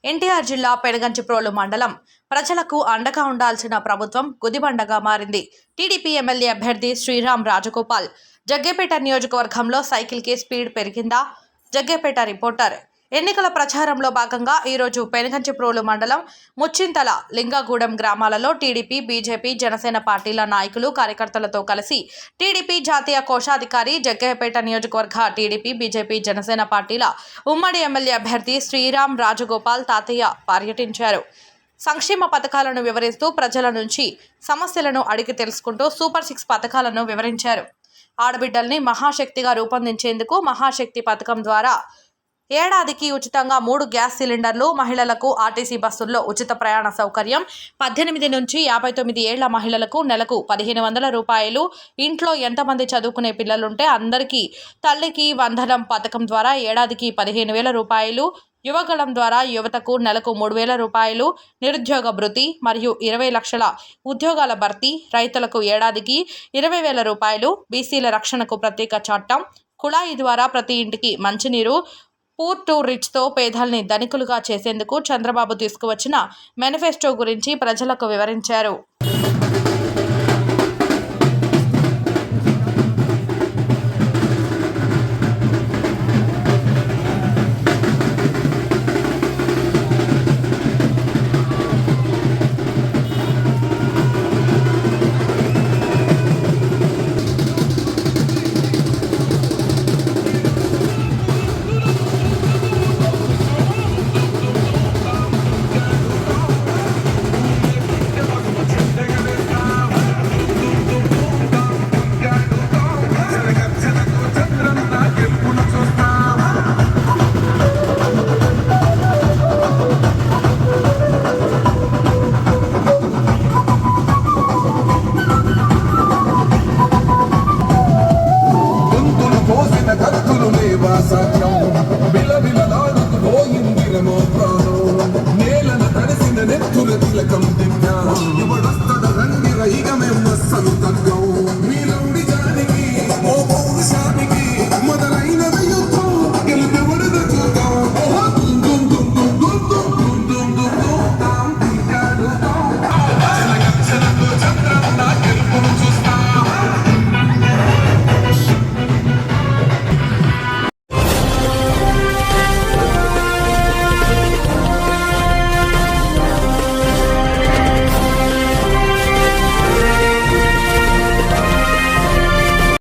ఎన్టీఆర్ జిల్లా పెనుగంచిప్రోలు మండలం ప్రజలకు అండగా ఉండాల్సిన ప్రభుత్వం గుదిబండగా మారింది. టీడీపీ ఎమ్మెల్యే అభ్యర్థి శ్రీరామ్ రాజగోపాల్ జగ్గేపేట నియోజకవర్గంలో సైకిల్కి స్పీడ్ పెరిగిందా? జగ్గేపేట రిపోర్టర్. ఎన్నికల ప్రచారంలో భాగంగా ఈరోజు పెనుగంచిప్రోలు మండలం ముచ్చింతల లింగగూడెం గ్రామాలలో టీడీపీ, బీజేపీ, జనసేన పార్టీల నాయకులు, కార్యకర్తలతో కలిసి టీడీపీ జాతీయ కోశాధికారి, జగ్గేపేట నియోజకవర్గ టీడీపీ, బీజేపీ, జనసేన పార్టీల ఉమ్మడి ఎమ్మెల్యే అభ్యర్థి శ్రీరామ్ రాజగోపాల్ తాతయ్య పర్యటించారు. సంక్షేమ పథకాలను వివరిస్తూ ప్రజల నుంచి సమస్యలను అడిగి తెలుసుకుంటూ సూపర్ 6 పథకాలను వివరించారు. ఆడబిడ్డల్ని మహాశక్తిగా రూపొందించేందుకు మహాశక్తి పథకం ద్వారా ఏడాదికి ఉచితంగా 3 గ్యాస్ సిలిండర్లు, మహిళలకు ఆర్టీసీ బస్సుల్లో ఉచిత ప్రయాణ సౌకర్యం, 18 నుంచి 59 ఏళ్ల మహిళలకు నెలకు 1500 రూపాయలు, ఇంట్లో ఎంతమంది చదువుకునే పిల్లలుంటే అందరికీ తల్లికి వందనం పథకం ద్వారా ఏడాదికి 15,000 రూపాయలు, యువగళం ద్వారా యువతకు నెలకు 3,000 రూపాయలు, నిరుద్యోగ భృతి మరియు 20 లక్షల ఉద్యోగాల భర్తీ, రైతులకు ఏడాదికి 20,000 రూపాయలు, బీసీల రక్షణకు ప్రత్యేక చట్టం, కుళాయి ద్వారా ప్రతి ఇంటికి మంచినీరు, పూర్ టు రిచ్తో పేదల్ని ధనికులుగా చేసేందుకు చంద్రబాబు తీసుకువచ్చిన మేనిఫెస్టో గురించి ప్రజలకు వివరించారు.